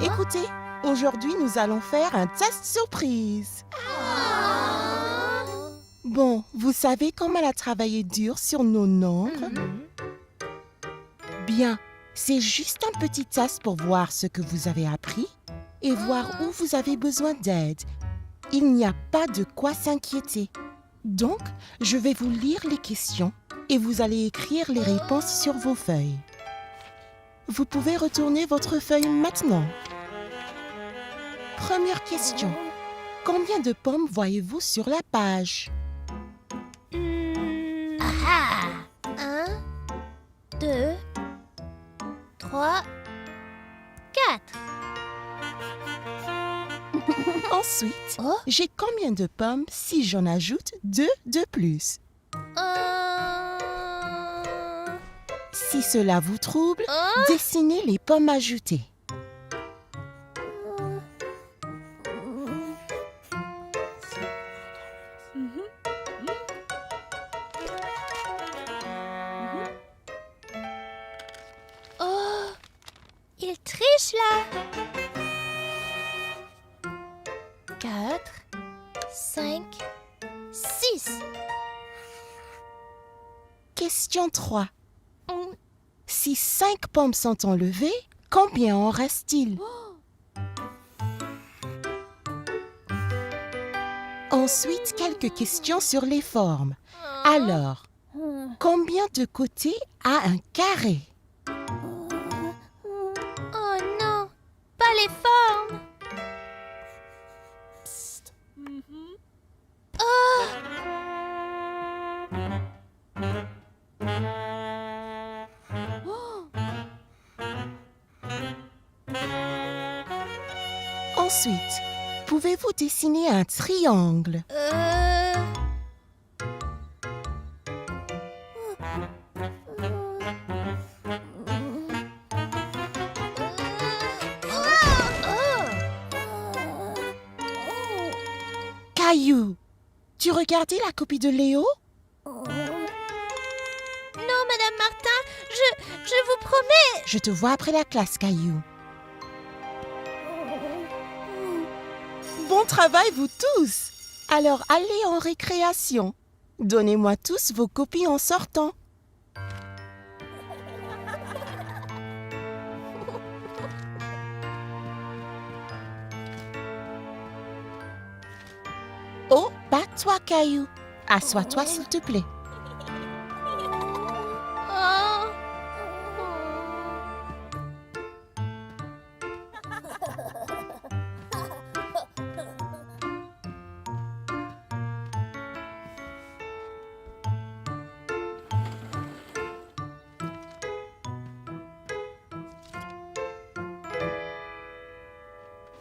Écoutez, aujourd'hui, nous allons faire un test surprise. Bon, vous savez comment elle a travaillé dur sur nos nombres? Bien, c'est juste un petit test pour voir ce que vous avez appris et voir où vous avez besoin d'aide. Il n'y a pas de quoi s'inquiéter. Donc, je vais vous lire les questions et vous allez écrire les réponses sur vos feuilles. Vous pouvez retourner votre feuille maintenant. Première question. Combien de pommes voyez-vous sur la page? 1, 2, 3, 4. Ensuite, Oh. j'ai combien de pommes si j'en ajoute 2 de plus? Si cela vous trouble, dessinez les pommes ajoutées. Oh, il triche là. 4, 5, 6. Question 3. Si 5 pommes sont enlevées, combien en reste-t-il? Ensuite, quelques questions sur les formes. Alors, combien de côtés a un carré? Oh non, pas les formes. Psst. Oh. Ensuite, pouvez-vous dessiner un triangle? Caillou, tu regardais la copie de Léo? Non, Madame Martin, je vous promets. Je te vois après la classe, Caillou. Bon travail, vous tous! Alors, allez en récréation. Donnez-moi tous vos copies en sortant. Oh, pas toi, Caillou. Assois-toi, s'il te plaît.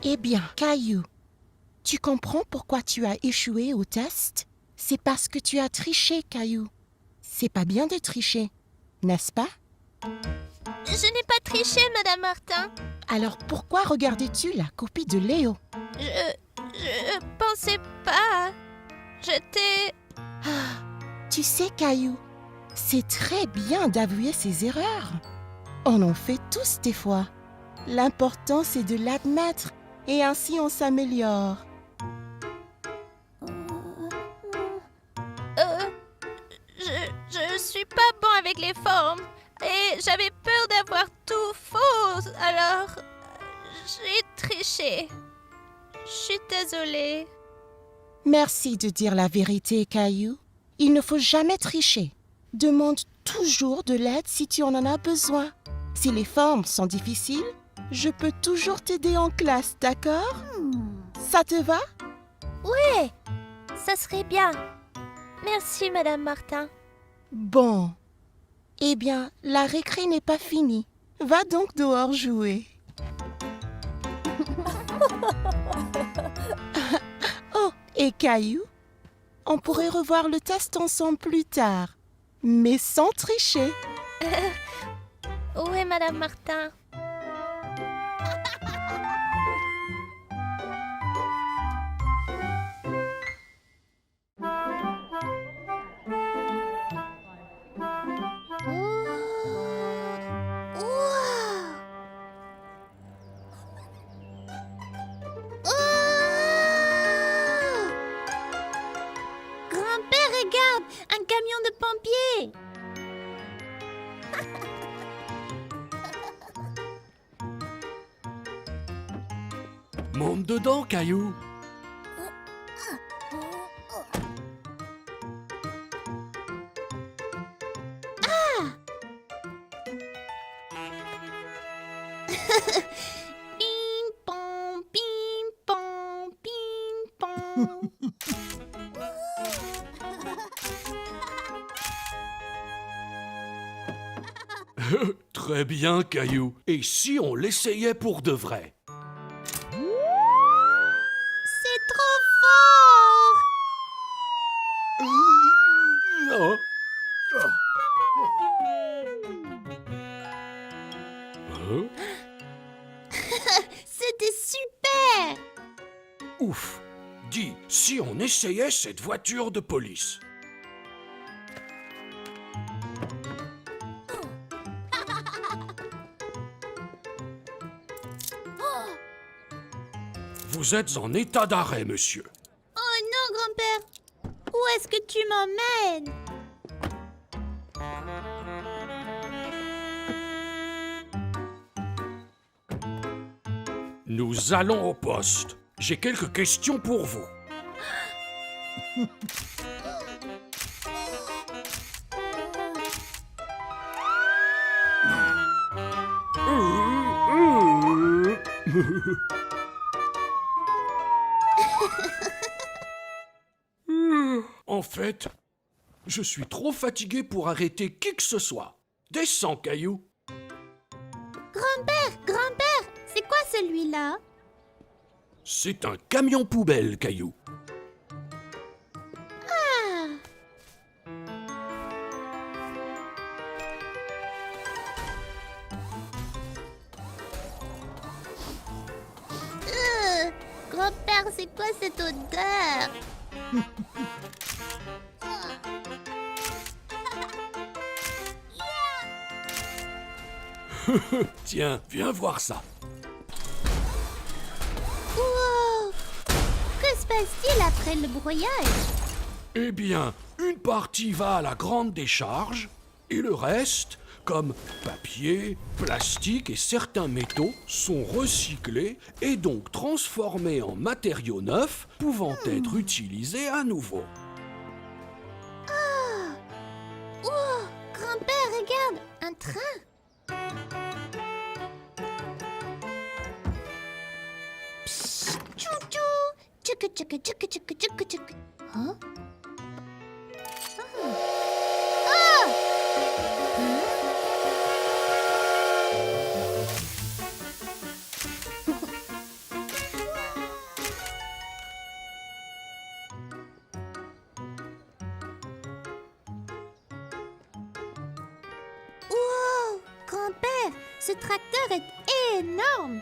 Eh bien, Caillou, tu comprends pourquoi tu as échoué au test? C'est parce que tu as triché, Caillou. C'est pas bien de tricher, n'est-ce pas? Je n'ai pas triché, Madame Martin. Alors pourquoi regardais-tu la copie de Léo? Je pensais pas. J'étais... Tu sais, Caillou, c'est très bien d'avouer ses erreurs. On en fait tous des fois. L'important, c'est de l'admettre et ainsi on s'améliore. Je suis pas bon avec les formes et j'avais peur d'avoir tout faux, alors j'ai triché. Je suis désolée. Merci de dire la vérité, Caillou. Il ne faut jamais tricher. Demande toujours de l'aide si tu en as besoin. Si les formes sont difficiles, je peux toujours t'aider en classe, d'accord? Ça te va? Ouais, ça serait bien. Merci, Madame Martin. Bon. Eh bien, la récré n'est pas finie. Va donc dehors jouer. Oh, et Caillou, on pourrait revoir le test ensemble plus tard, mais sans tricher. Ouais, Madame Martin. Monte dedans, Caillou. Ping pong, ping pong, ping pong. Très bien, Caillou. Et si on l'essayait pour de vrai? C'est trop fort! Oh. Hein? C'était super! Ouf! Dis, si on essayait cette voiture de police? Vous êtes en état d'arrêt, monsieur. Oh non, grand-père! Où est-ce que tu m'emmènes? Nous allons au poste. J'ai quelques questions pour vous. En fait, je suis trop fatigué pour arrêter qui que ce soit. Descends, Caillou. Grand-père, c'est quoi celui-là? C'est un camion poubelle, Caillou. Ah! Grand-père, c'est quoi cette odeur? Tiens, viens voir ça. Wow! Que se passe-t-il après le broyage? Eh bien, une partie va à la grande décharge et le reste, comme papier, plastique et certains métaux, sont recyclés et donc transformés en matériaux neufs pouvant être utilisés à nouveau. Oh! Grand-père, regarde! Un train! Psst! Tchou-tchou! Tchouka tchouka tchouka tchouka tchouka tchouka. Hein? Wow! Grand-père, ce tracteur est énorme!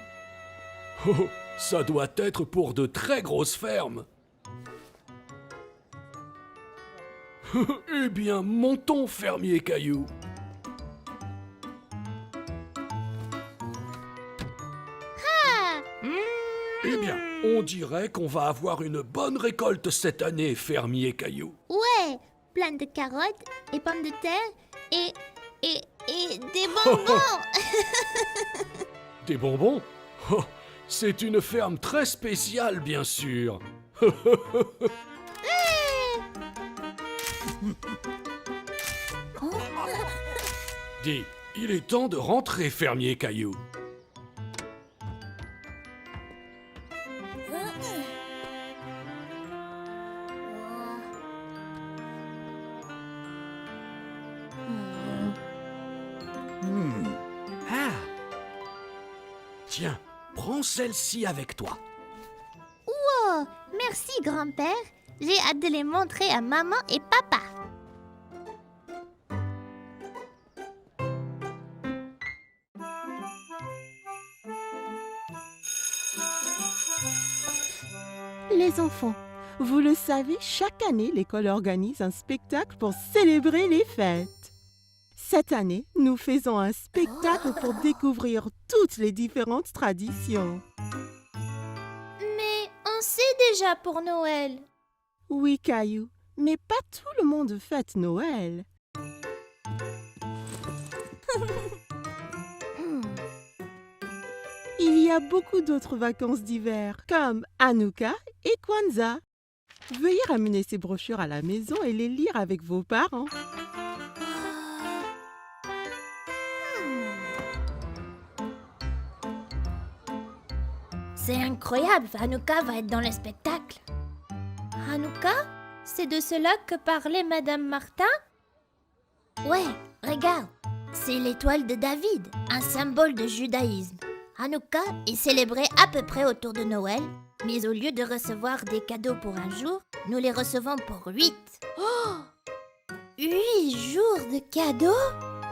Oh, ça doit être pour de très grosses fermes. Eh bien, montons, fermier Caillou. Ah! Eh bien, on dirait qu'on va avoir une bonne récolte cette année, fermier Caillou. Ouais! Plein de carottes et pommes de terre et des bonbons! Des bonbons? Oh, c'est une ferme très spéciale, bien sûr. Dis, il est temps de rentrer, fermier Caillou. Ah. Tiens, prends celle-ci avec toi. Oh, merci grand-père. J'ai hâte de les montrer à maman et papa. Les enfants, vous le savez, chaque année, l'école organise un spectacle pour célébrer les fêtes. Cette année, nous faisons un spectacle pour découvrir toutes les différentes traditions. Mais on sait déjà pour Noël. Oui, Caillou, mais pas tout le monde fête Noël. Il y y a beaucoup d'autres vacances d'hiver, comme Hanouka et Kwanzaa. Veuillez ramener ces brochures à la maison et les lire avec vos parents. C'est incroyable, Hanouka va être dans le spectacle. Hanouka? C'est de cela que parlait Madame Martin? Ouais, regarde, c'est l'étoile de David, un symbole de judaïsme. Hanouka est célébré à peu près autour de Noël, mais au lieu de recevoir des cadeaux pour un jour, nous les recevons pour 8. Oh! 8 jours de cadeaux?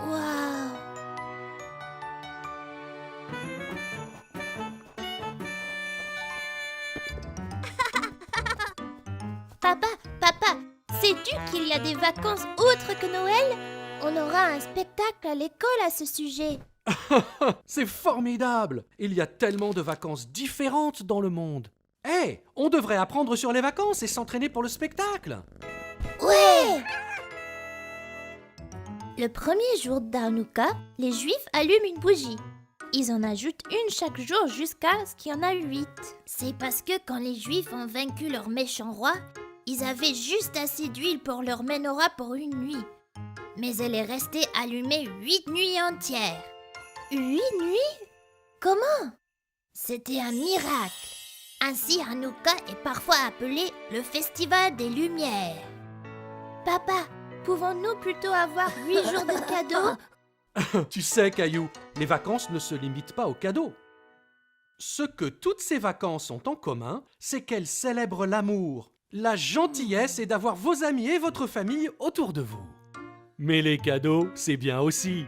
Waouh! Papa, sais-tu qu'il y a des vacances autres que Noël? On aura un spectacle à l'école à ce sujet. C'est formidable! Il y a tellement de vacances différentes dans le monde. Hé, on devrait apprendre sur les vacances et s'entraîner pour le spectacle. Ouais! Le premier jour d'Hanouka, les Juifs allument une bougie. Ils en ajoutent une chaque jour jusqu'à ce qu'il y en a 8. C'est parce que quand les Juifs ont vaincu leur méchant roi, ils avaient juste assez d'huile pour leur menorah pour une nuit. Mais elle est restée allumée 8 nuits entières. 8 nuits? Comment? C'était un miracle. Ainsi, Hanouka est parfois appelé le Festival des Lumières. Papa, pouvons-nous plutôt avoir 8 jours de cadeaux? Tu sais, Caillou, les vacances ne se limitent pas aux cadeaux. Ce que toutes ces vacances ont en commun, c'est qu'elles célèbrent l'amour, la gentillesse et d'avoir vos amis et votre famille autour de vous. Mais les cadeaux, c'est bien aussi.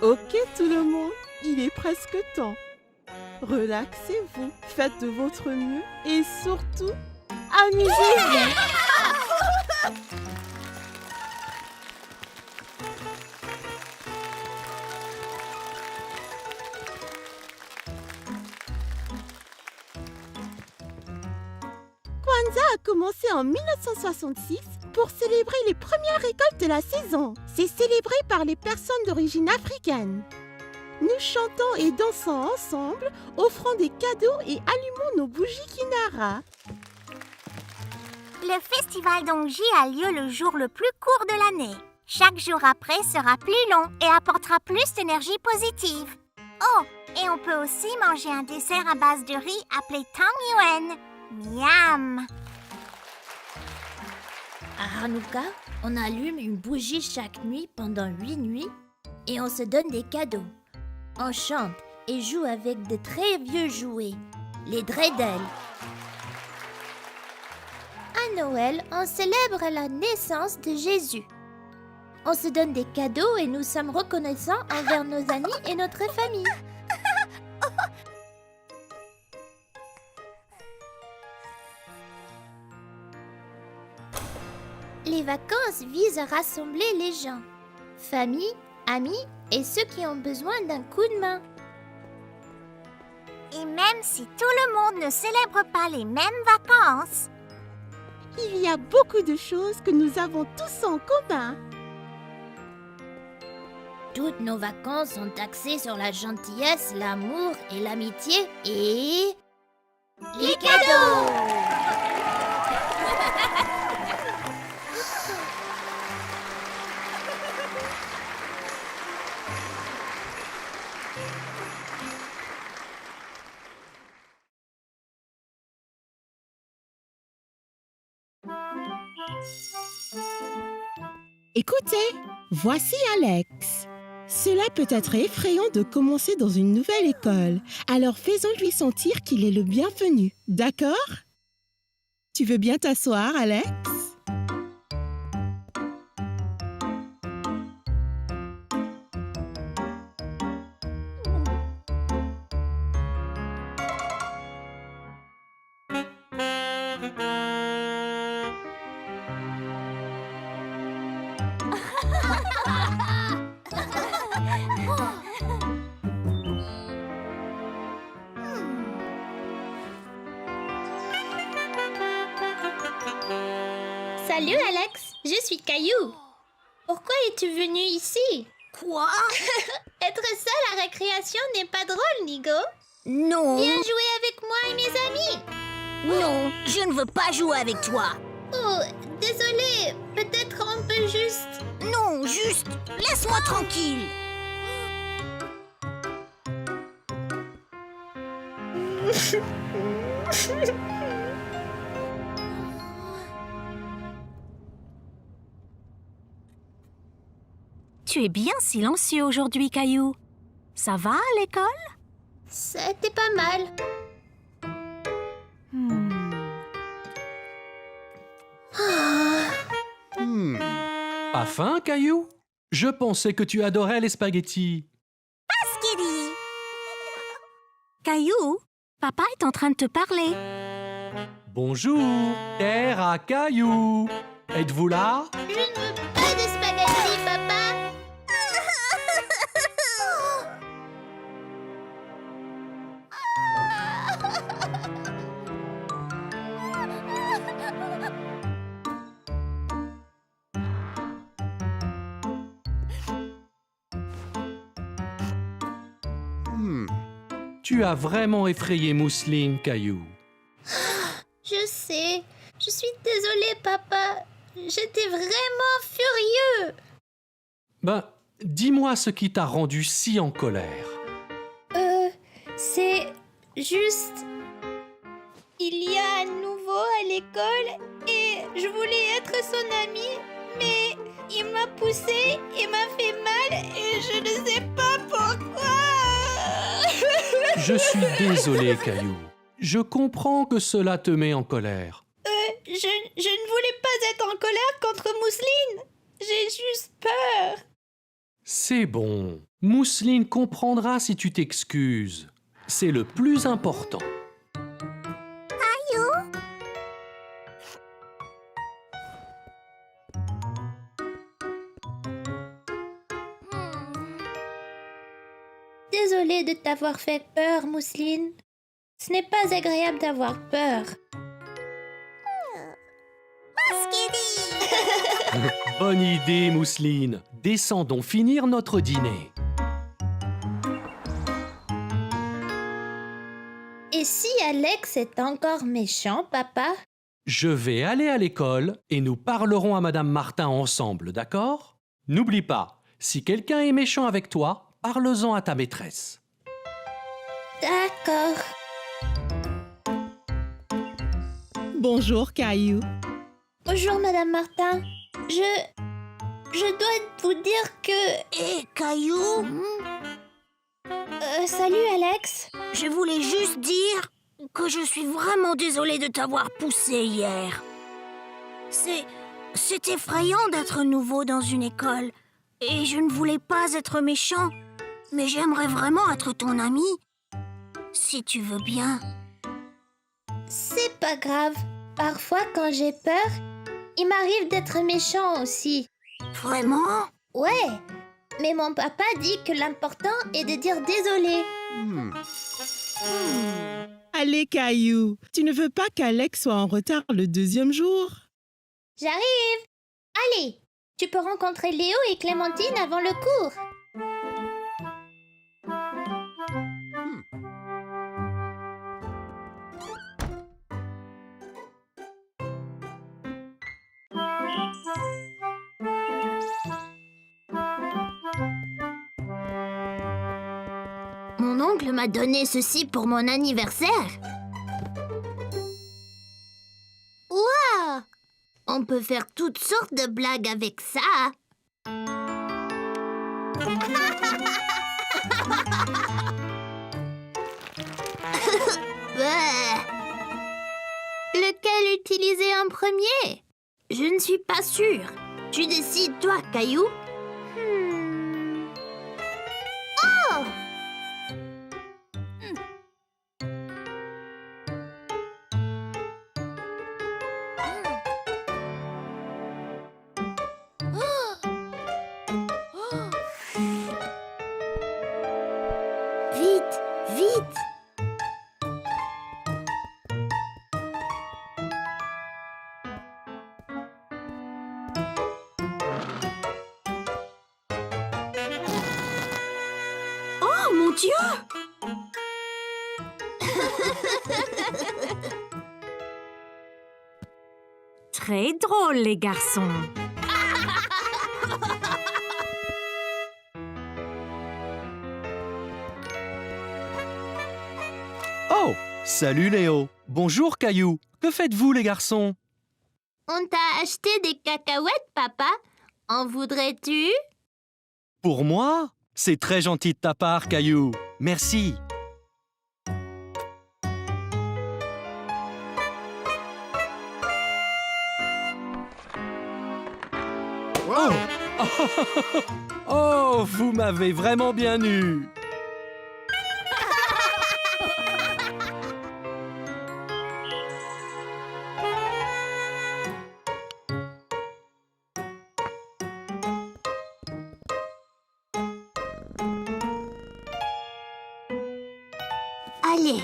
Ok tout le monde, il est presque temps. Relaxez-vous, faites de votre mieux et surtout, amusez-vous. Kwanzaa a commencé en 1966 pour célébrer les premières récoltes de la saison. C'est célébré par les personnes d'origine africaine. Nous chantons et dansons ensemble, offrant des cadeaux et allumons nos bougies Kinara. Le festival d'Ongji a lieu le jour le plus court de l'année. Chaque jour après sera plus long et apportera plus d'énergie positive. Oh, et on peut aussi manger un dessert à base de riz appelé Tang Yuen. Miam! À Hanouka, on allume une bougie chaque nuit pendant 8 nuits et on se donne des cadeaux. On chante et joue avec de très vieux jouets, les dreidels. À Noël, on célèbre la naissance de Jésus. On se donne des cadeaux et nous sommes reconnaissants envers nos amis et notre famille. Les vacances visent à rassembler les gens, famille, amis et ceux qui ont besoin d'un coup de main. Et même si tout le monde ne célèbre pas les mêmes vacances, Il y a beaucoup de choses que nous avons tous en commun. Toutes nos vacances sont axées sur la gentillesse, l'amour et l'amitié et... les cadeaux! Écoutez, voici Alex. Cela peut être effrayant de commencer dans une nouvelle école, alors faisons-lui sentir qu'il est le bienvenu, d'accord? Tu veux bien t'asseoir, Alex? Salut Alex, je suis Caillou. Pourquoi es-tu venu ici? Quoi? Être seul à récréation n'est pas drôle, Nigo. Non. Viens jouer avec moi et mes amis. Non, je ne veux pas jouer avec toi. Oh, désolé, peut-être on peut juste... Non, juste, laisse-moi tranquille. Tu es bien silencieux aujourd'hui, Caillou. Ça va à l'école? C'était pas mal. Pas faim, Caillou? Je pensais que tu adorais les spaghettis. Skiddy. Caillou, papa est en train de te parler. Bonjour, terre à Caillou. Êtes-vous là? Je ne veux pas de spaghettis, papa. Tu as vraiment effrayé Mousseline, Caillou. Je sais. Je suis désolée, papa. J'étais vraiment furieux. Ben, dis-moi ce qui t'a rendu si en colère. C'est juste... Il y a un nouveau à l'école et je voulais être son amie, mais il m'a poussé et m'a fait mal et je ne sais pas pourquoi. Je suis désolé, Caillou. Je comprends que cela te met en colère. Je ne voulais pas être en colère contre Mousseline. J'ai juste peur. C'est bon. Mousseline comprendra si tu t'excuses. C'est le plus important. Désolée de t'avoir fait peur, Mousseline. Ce n'est pas agréable d'avoir peur. Bonne idée, Mousseline. Descendons finir notre dîner. Et si Alex est encore méchant, papa? Je vais aller à l'école et nous parlerons à Madame Martin ensemble, d'accord? N'oublie pas, si quelqu'un est méchant avec toi, parle-en à ta maîtresse. D'accord. Bonjour, Caillou. Bonjour, Madame Martin. Je dois vous dire que... Hé, Caillou, salut, Alex. je voulais juste dire que je suis vraiment désolée de t'avoir poussé hier. C'est effrayant d'être nouveau dans une école. Et je ne voulais pas être méchant, mais j'aimerais vraiment être ton ami. Si tu veux bien. C'est pas grave. Parfois, quand j'ai peur, il m'arrive d'être méchant aussi. Vraiment? Ouais. Mais mon papa dit que l'important est de dire désolé. Allez, Caillou. Tu ne veux pas qu'Alex soit en retard le deuxième jour? J'arrive. Allez, tu peux rencontrer Léo et Clémentine avant le cours. Mon oncle m'a donné ceci pour mon anniversaire. Waouh! On peut faire toutes sortes de blagues avec ça. Lequel utiliser en premier? Je ne suis pas sûre. Tu décides, toi, Caillou. Oh! Vite, vite. Dieu! Très drôle, les garçons. Oh, salut Léo. Bonjour Caillou. Que faites-vous les garçons? On t'a acheté des cacahuètes, papa. En voudrais-tu? Pour moi? C'est très gentil de ta part, Caillou. Merci. Oh! Oh, vous m'avez vraiment bien eu. Allez.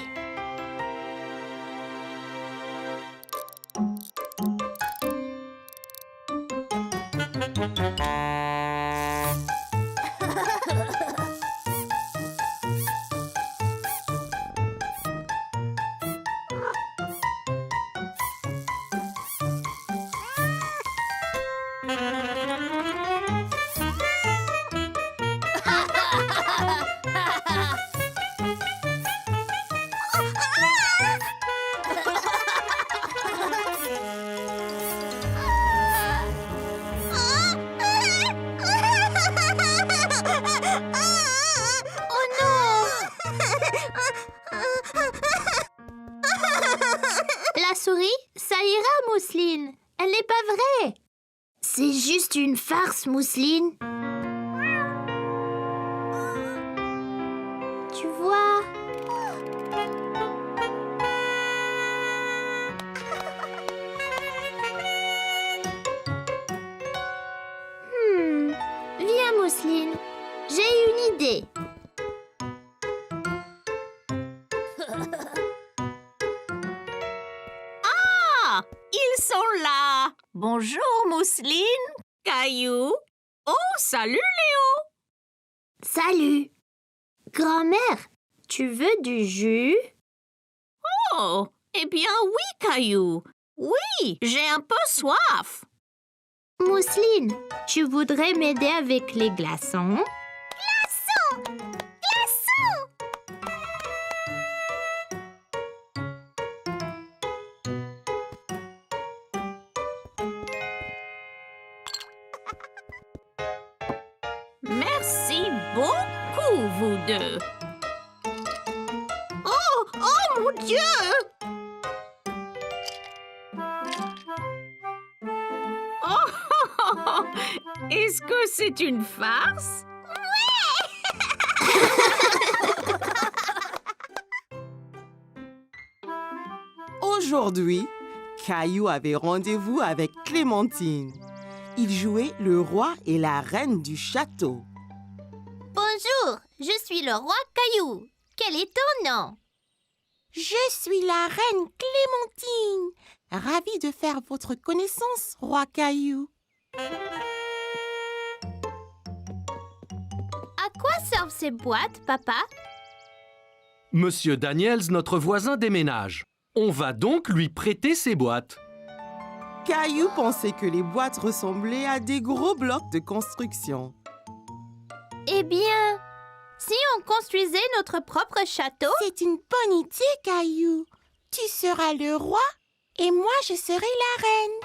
La souris, ça ira, Mousseline. Elle n'est pas vraie. C'est juste une farce, Mousseline. Tu vois? Viens, Mousseline. J'ai une idée. Ah! Ils sont là! Bonjour, Mousseline, Caillou. Oh, salut, Léo! Salut. Grand-mère, tu veux du jus? Oh, eh bien oui, Caillou. Oui, j'ai un peu soif. Mousseline, tu voudrais m'aider avec les glaçons? Merci beaucoup, vous deux. Oh, oh mon Dieu! Oh, est-ce que c'est une farce? Aujourd'hui, Caillou avait rendez-vous avec Clémentine. Il jouait le roi et la reine du château. Bonjour, je suis le roi Caillou. Quel est ton nom? Je suis la reine Clémentine. Ravie de faire votre connaissance, roi Caillou. À quoi servent ces boîtes, papa? Monsieur Daniels, notre voisin, déménage. On va donc lui prêter ses boîtes. Caillou pensait que les boîtes ressemblaient à des gros blocs de construction. Eh bien, si on construisait notre propre château? C'est une bonne idée, Caillou. Tu seras le roi et moi, je serai la reine.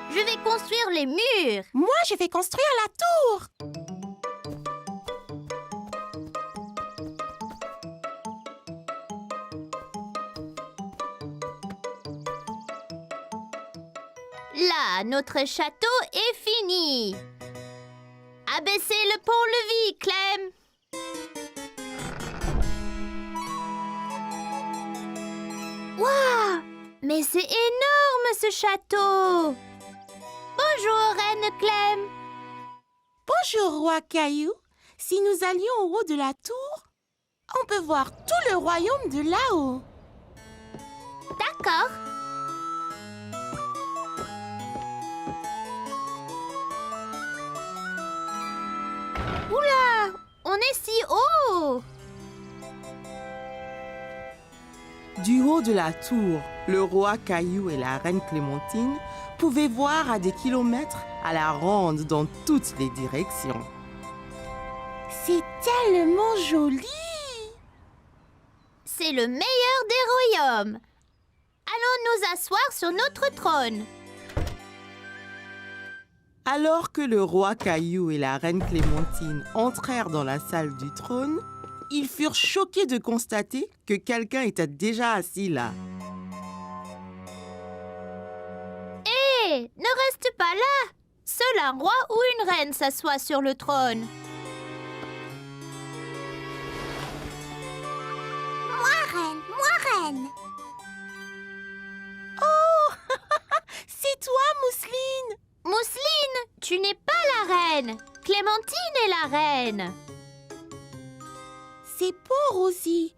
Je vais construire les murs. Moi, je vais construire la tour. Là, notre château est fini. Abaissez le pont-levis, Clem. Waouh! Mais c'est énorme, ce château. Bonjour, Reine Clem. Bonjour, roi Caillou. Si nous allions au haut de la tour, on peut voir tout le royaume de là-haut. D'accord. Oula! On est si haut! haut de la tour, le roi Caillou et la reine Clémentine pouvaient voir à des kilomètres à la ronde dans toutes les directions. C'est tellement joli! C'est le meilleur des royaumes. Allons nous asseoir sur notre trône. Alors que le roi Caillou et la reine Clémentine entrèrent dans la salle du trône, ils furent choqués de constater que quelqu'un était déjà assis là. Hé, ne reste pas là. Seul un roi ou une reine s'assoit sur le trône. Moi, reine. C'est toi, Mousseline! Mousseline, tu n'es pas la reine. Clémentine est la reine. C'est beau, Rosie.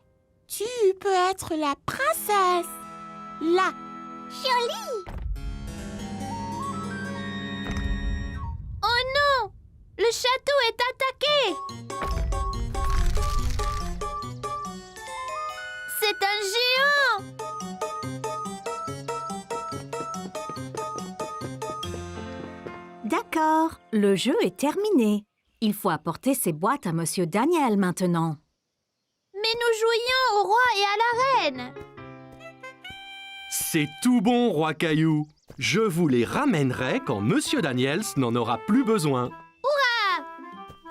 Tu peux être la princesse. Là. Jolie. Oh non, le château est attaqué. C'est un géant. D'accord, le jeu est terminé. Il faut apporter ces boîtes à Monsieur Daniel maintenant. Mais nous jouions au roi et à la reine. C'est tout bon, roi Caillou. Je vous les ramènerai quand Monsieur Daniels n'en aura plus besoin.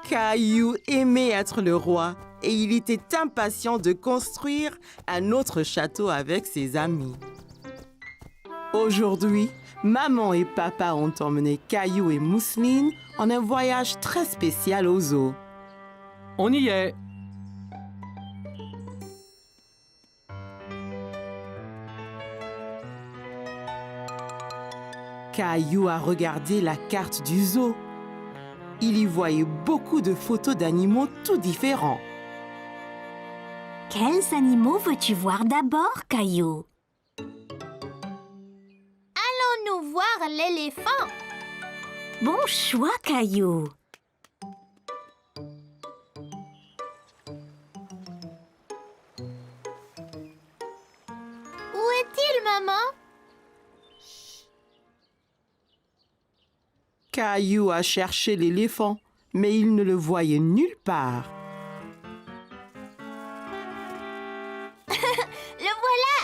Caillou aimait être le roi et il était impatient de construire un autre château avec ses amis. Aujourd'hui, maman et papa ont emmené Caillou et Mousseline en un voyage très spécial au zoo. On y est. Caillou a regardé la carte du zoo. Il y voyait beaucoup de photos d'animaux tout différents. Quels animaux veux-tu voir d'abord, Caillou? Allons-nous voir l'éléphant? Bon choix, Caillou. Où est-il, maman? Caillou a cherché l'éléphant, mais il ne le voyait nulle part. Le voilà!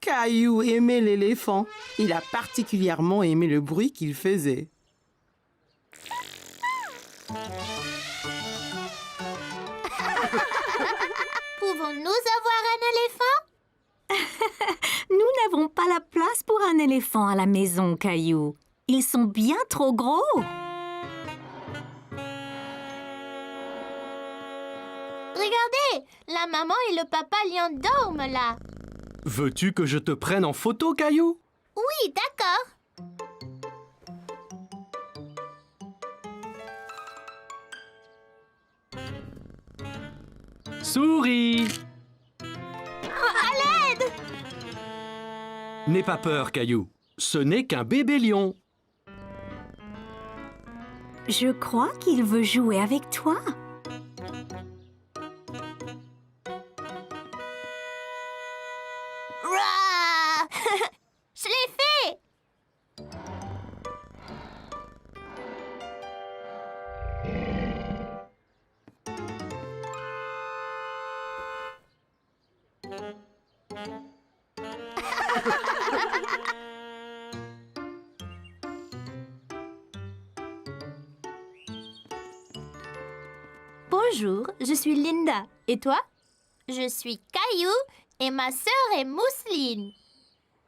Caillou aimait l'éléphant. Il a particulièrement aimé le bruit qu'il faisait. Pouvons-nous avoir un éléphant? Nous n'avons pas la place pour un éléphant à la maison, Caillou. Ils sont bien trop gros. Regardez, la maman et le papa lion dorment là. Veux-tu que je te prenne en photo, Caillou? Oui, d'accord. Souris! À l'aide! N'aie pas peur, Caillou. Ce n'est qu'un bébé lion. Je crois qu'il veut jouer avec toi. Rah! Je l'ai fait! Bonjour, je suis Linda. Et toi? Je suis Caillou et ma sœur est Mousseline.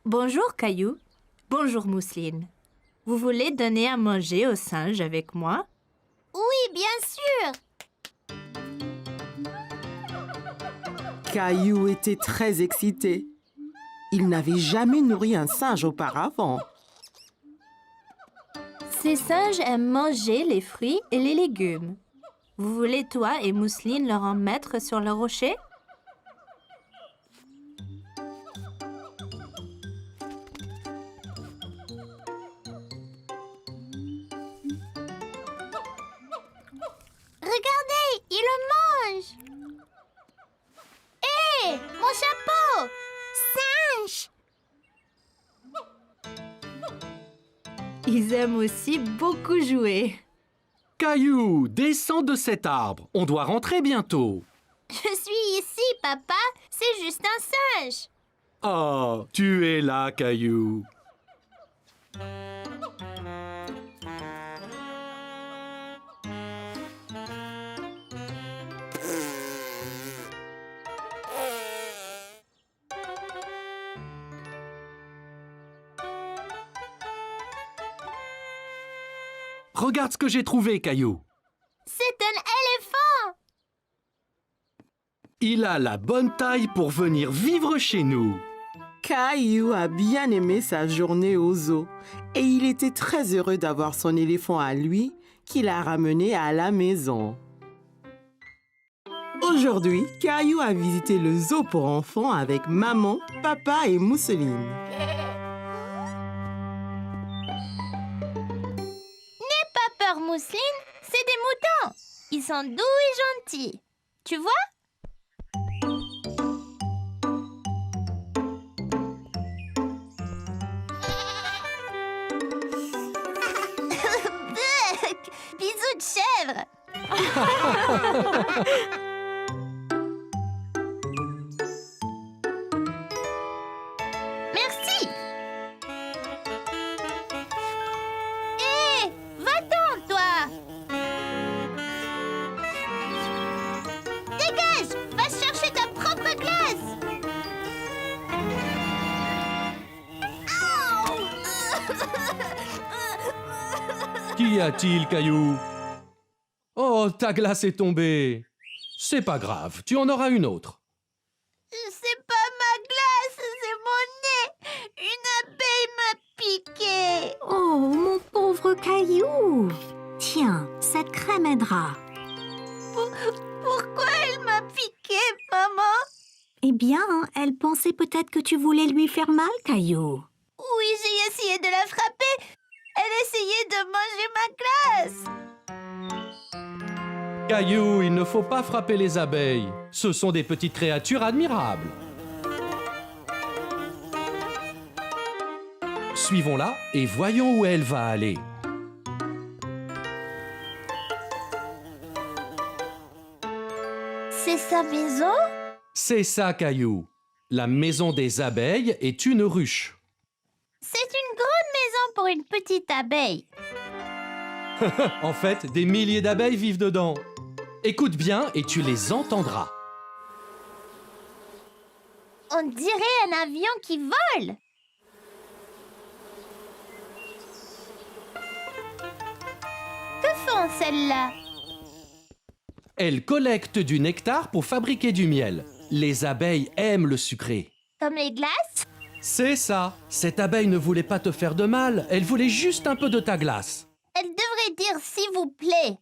Bonjour Caillou. Bonjour Mousseline. Vous voulez donner à manger aux singes avec moi? Oui, bien sûr. Caillou était très excité. Il n'avait jamais nourri un singe auparavant. Ces singes aiment manger les fruits et les légumes. Vous voulez, toi et Mousseline, leur en mettre sur le rocher? Regardez, ils le mangent! Ils aiment aussi beaucoup jouer. Caillou, descends de cet arbre. On doit rentrer bientôt. Je suis ici, papa. C'est juste un singe. Oh, tu es là, Caillou. Regarde ce que j'ai trouvé, Caillou. C'est un éléphant. Il a la bonne taille pour venir vivre chez nous. Caillou a bien aimé sa journée au zoo et il était très heureux d'avoir son éléphant à lui qu'il a ramené à la maison. Aujourd'hui, Caillou a visité le zoo pour enfants avec maman, papa et Mousseline. Pas peur, Mousseline. C'est des moutons. Ils sont doux et gentils. Tu vois? Bisous de chèvre. Merci. Hé, va-t'en, toi. Dégage, va chercher ta propre glace. Qu'y a-t-il, Caillou? Oh, ta glace est tombée. C'est pas grave, tu en auras une autre. C'est pas ma glace, c'est mon nez. Une abeille m'a piqué. Oh, mon pauvre Caillou. Tiens, cette crème aidera. Pourquoi elle m'a piqué, maman? Eh bien, elle pensait peut-être que tu voulais lui faire mal, Caillou. Oui, j'ai essayé de la frapper. Elle essayait de manger ma glace. Caillou, il ne faut pas frapper les abeilles. Ce sont des petites créatures admirables. Suivons-la et voyons où elle va aller. C'est sa maison? C'est ça, Caillou. La maison des abeilles est une ruche. C'est une grande maison pour une petite abeille. En fait, des milliers d'abeilles vivent dedans. Écoute bien et tu les entendras. On dirait un avion qui vole. Que font celles-là? Elles collectent du nectar pour fabriquer du miel. Les abeilles aiment le sucré. Comme les glaces? C'est ça. Cette abeille ne voulait pas te faire de mal. Elle voulait juste un peu de ta glace. Elle devrait dire s'il vous plaît.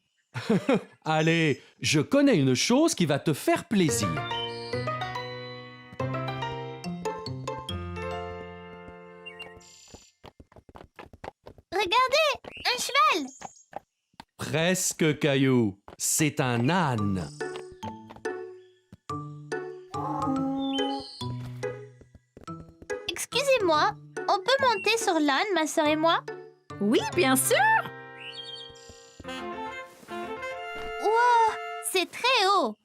Allez, je connais une chose qui va te faire plaisir. Regardez, un cheval. Presque, Caillou. C'est un âne. Excusez-moi, on peut monter sur l'âne, ma sœur et moi? Oui, bien sûr. Wow, c'est très haut.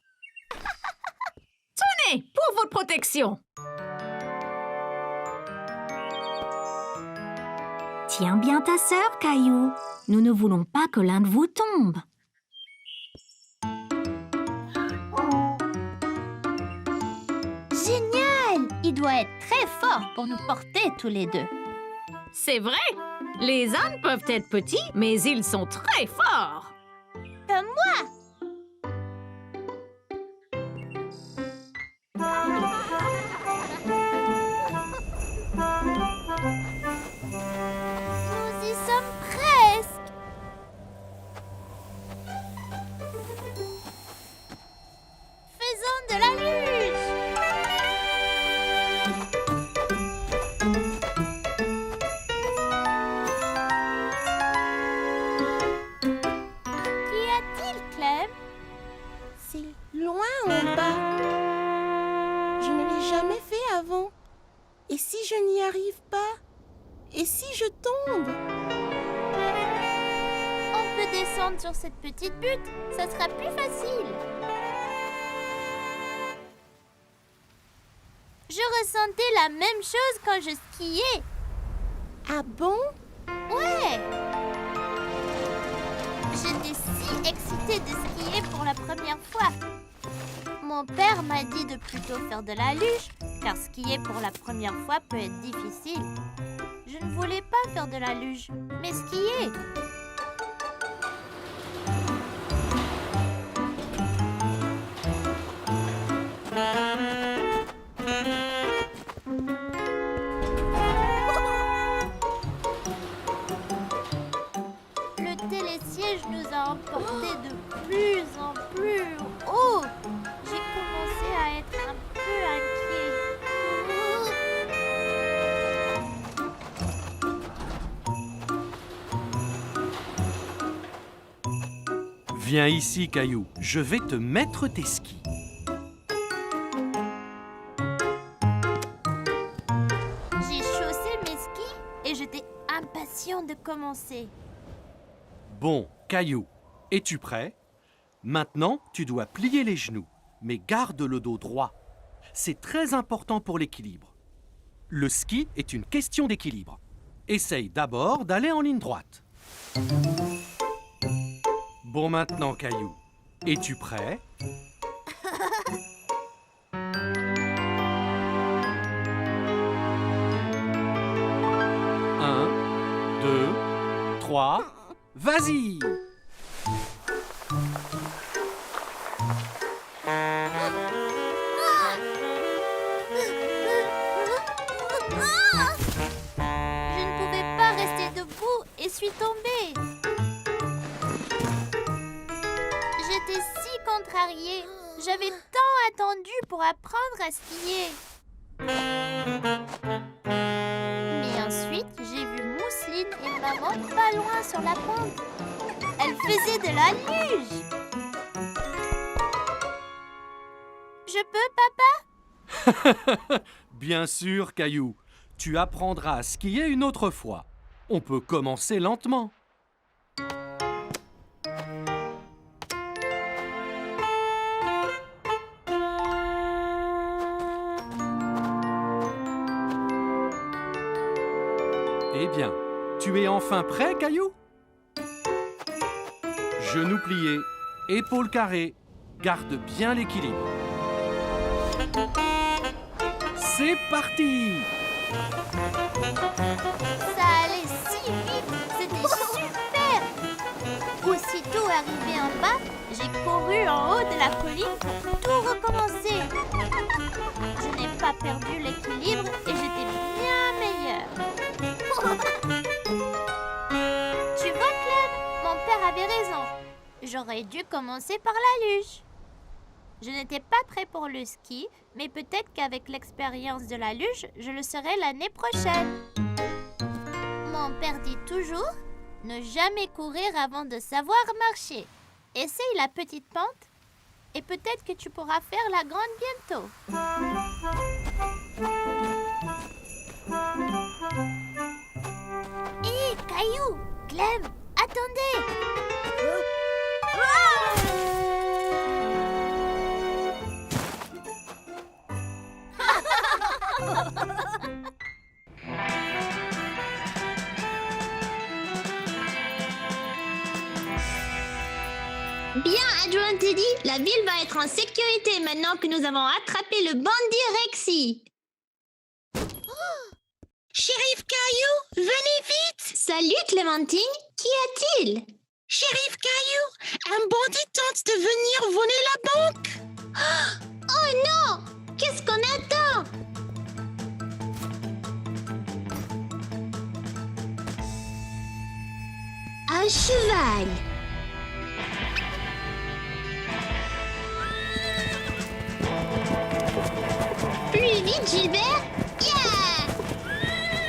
Tenez, pour votre protection. Tiens bien ta sœur, Caillou. Nous ne voulons pas que l'un de vous tombe. Génial! Il doit être très fort pour nous porter tous les deux. C'est vrai. Les ânes peuvent être petits, mais ils sont très forts. Comme moi! Nous y sommes presque! Faisons de la luge! Qu'y a-t-il, Clem? C'est loin en bas. Je ne l'ai jamais fait avant. Et si je n'y arrive pas? Et si je tombe? peux descendre sur cette petite butte, ça sera plus facile. Je ressentais la même chose quand je skiais. Ah bon? Ouais! J'étais si excitée de skier pour la première fois. Mon père m'a dit de plutôt faire de la luge, car skier pour la première fois peut être difficile. Je ne voulais pas faire de la luge, mais skier. Le télésiège nous a emportés de plus en plus haut. J'ai commencé à être un peu inquiet. Viens ici, Caillou. Je vais te mettre tes skis. J'ai chaussé mes skis et j'étais impatient de commencer. Bon, Caillou, es-tu prêt? Maintenant, tu dois plier les genoux, mais garde le dos droit. C'est très important pour l'équilibre. Le ski est une question d'équilibre. Essaye d'abord d'aller en ligne droite. Bon, maintenant, Caillou, es-tu prêt? Un, deux, trois, vas-y! Je ne pouvais pas rester debout et suis tombée. J'étais si contrariée. J'avais tant attendu pour apprendre à skier. Mais ensuite, j'ai vu Mousseline et maman pas loin sur la pente. Elles faisaient de la luge. Je peux, papa? Bien sûr, Caillou. Tu apprendras à skier une autre fois. On peut commencer lentement. Eh bien, tu es enfin prêt, Caillou? Genoux pliés, épaules carrées, garde bien l'équilibre. C'est parti! Ça allait si vite, c'était super! Aussitôt arrivé en bas, j'ai couru en haut de la colline pour tout recommencer. Je n'ai pas perdu l'équilibre et j'étais bien meilleure. Tu vois, Clem, mon père avait raison. J'aurais dû commencer par la luge. Je n'étais pas prêt pour le ski, mais peut-être qu'avec l'expérience de la luge, je le serai l'année prochaine. Mon père dit toujours, ne jamais courir avant de savoir marcher. Essaye la petite pente et peut-être que tu pourras faire la grande bientôt. Hé, Caillou, Clem, attendez! Bien, adjoint Teddy, la ville va être en sécurité maintenant que nous avons attrapé le bandit Rexy. Shérif Caillou, venez vite! Salut Clémentine, qu'y a-t-il? Shérif Caillou, un bandit tente de venir voler la banque! Oh non! Qu'est-ce qu'on attend? Un cheval. Plus vite, Gilbert! Yeah!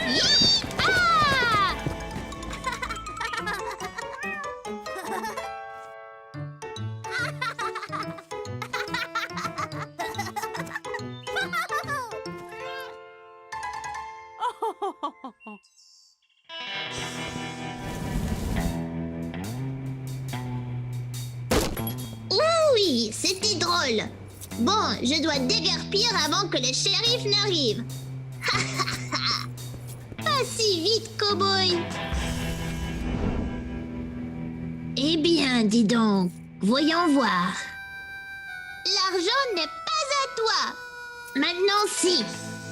Yee-ha! Oui, c'était drôle. Bon, je dois déguerpir avant que le shérif n'arrive. Pas si vite, cow-boy. Eh bien, dis donc, voyons voir. L'argent n'est pas à toi. Maintenant, si.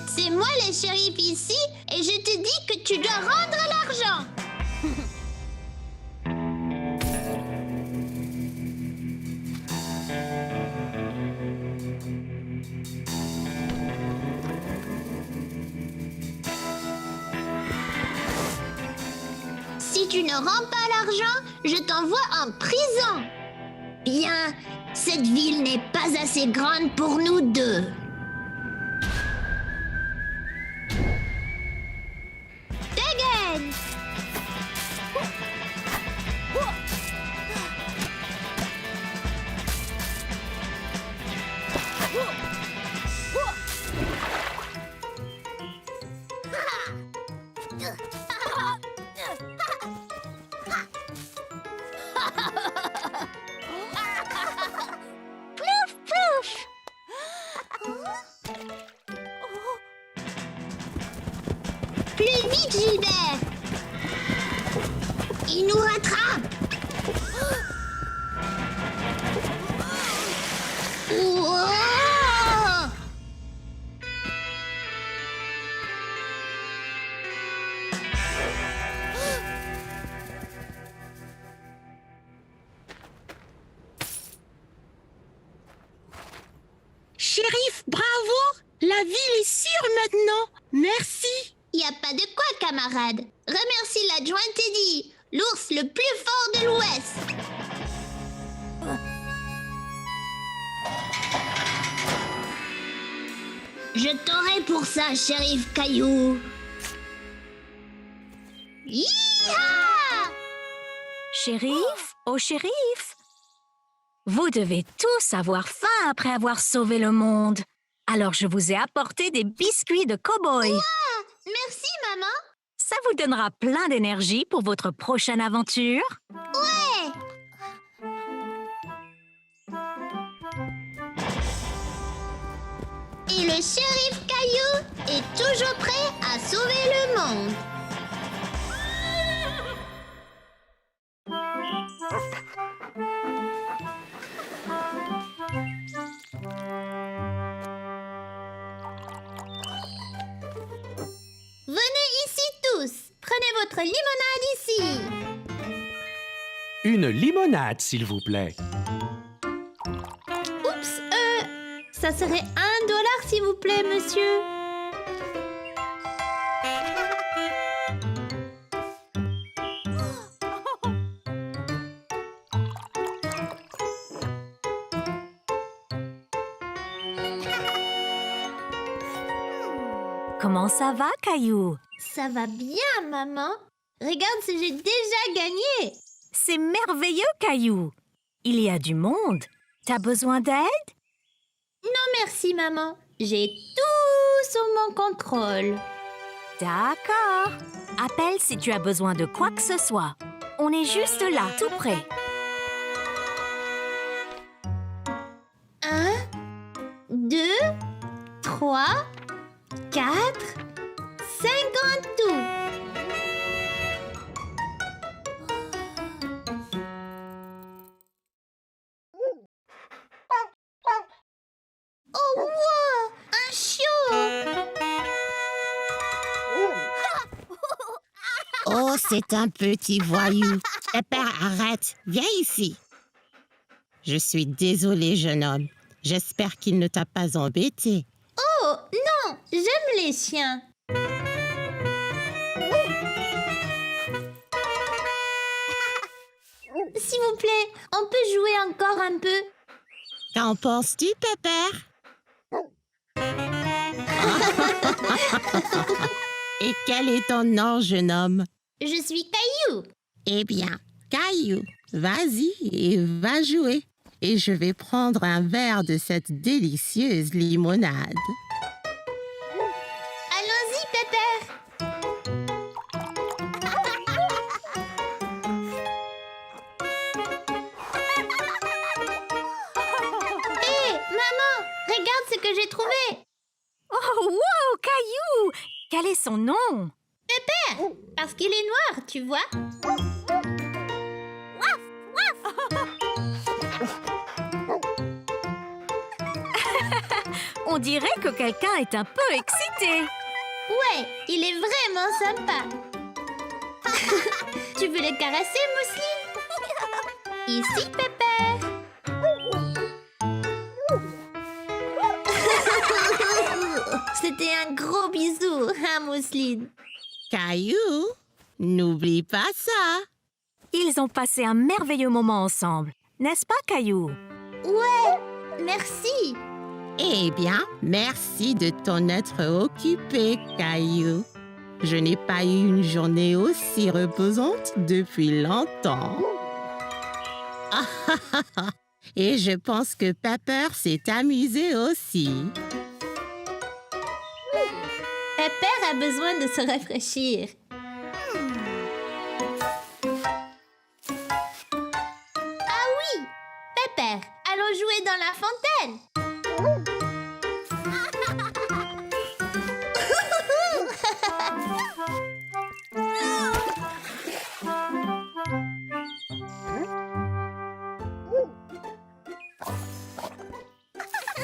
C'est moi le shérif ici et je te dis que tu dois rendre l'argent. Si tu ne rends pas l'argent, je t'envoie en prison. Bien, cette ville n'est pas assez grande pour nous deux. Dégaine! Plouf, plouf! Plus vite, Gilbert! Il nous rattrape! Ouah! Shérif, bravo! La ville est sûre maintenant. Merci. Y a pas de quoi, camarade. Remercie l'adjoint Teddy, l'ours le plus fort de l'Ouest. Je t'aurai pour ça, shérif Caillou. Hi-ha! Shérif, oh shérif, vous devez tous avoir faim après avoir sauvé le monde. Alors je vous ai apporté des biscuits de cow-boy. Merci, maman. Ça vous donnera plein d'énergie pour votre prochaine aventure. Ouais! Et le shérif Caillou est toujours prêt à sauver le monde. Venez ici tous. Prenez votre limonade ici. Une limonade, s'il vous plaît. Oups, ça serait $1 s'il vous plaît, monsieur. Comment ça va, Caillou? Ça va bien, maman. Regarde ce que j'ai déjà gagné. C'est merveilleux, Caillou. Il y a du monde. T'as besoin d'aide? Non, merci, maman. J'ai tout sous mon contrôle. D'accord. Appelle si tu as besoin de quoi que ce soit. On est juste là, tout près. 1, 2, 3, 4, 5 en tout. Oh, wow! Un chiot! Oh, c'est un petit voyou. Pépère, arrête. Viens ici. Je suis désolée, jeune homme. J'espère qu'il ne t'a pas embêté. Oh, non, j'aime les chiens. S'il vous plaît, on peut jouer encore un peu? Qu'en penses-tu, Pépère? Et quel est ton nom, jeune homme? Je suis Caillou. Eh bien, Caillou, vas-y et va jouer. Et je vais prendre un verre de cette délicieuse limonade. Allons-y, Pépère. son nom? Parce qu'il est noir, tu vois. On dirait que quelqu'un est un peu excité. Ouais, il est vraiment sympa. Tu veux le caresser, Mousseline? Ici, Pépère. C'était un gros bisou, hein, Mousseline? Caillou, n'oublie pas ça. Ils ont passé un merveilleux moment ensemble, n'est-ce pas, Caillou? Ouais, merci. Eh bien, merci de t'en être occupé, Caillou. Je n'ai pas eu une journée aussi reposante depuis longtemps. Et je pense que Pepper s'est amusé aussi. Pépère a besoin de se rafraîchir. Ah oui, Pépère, allons jouer dans la fontaine.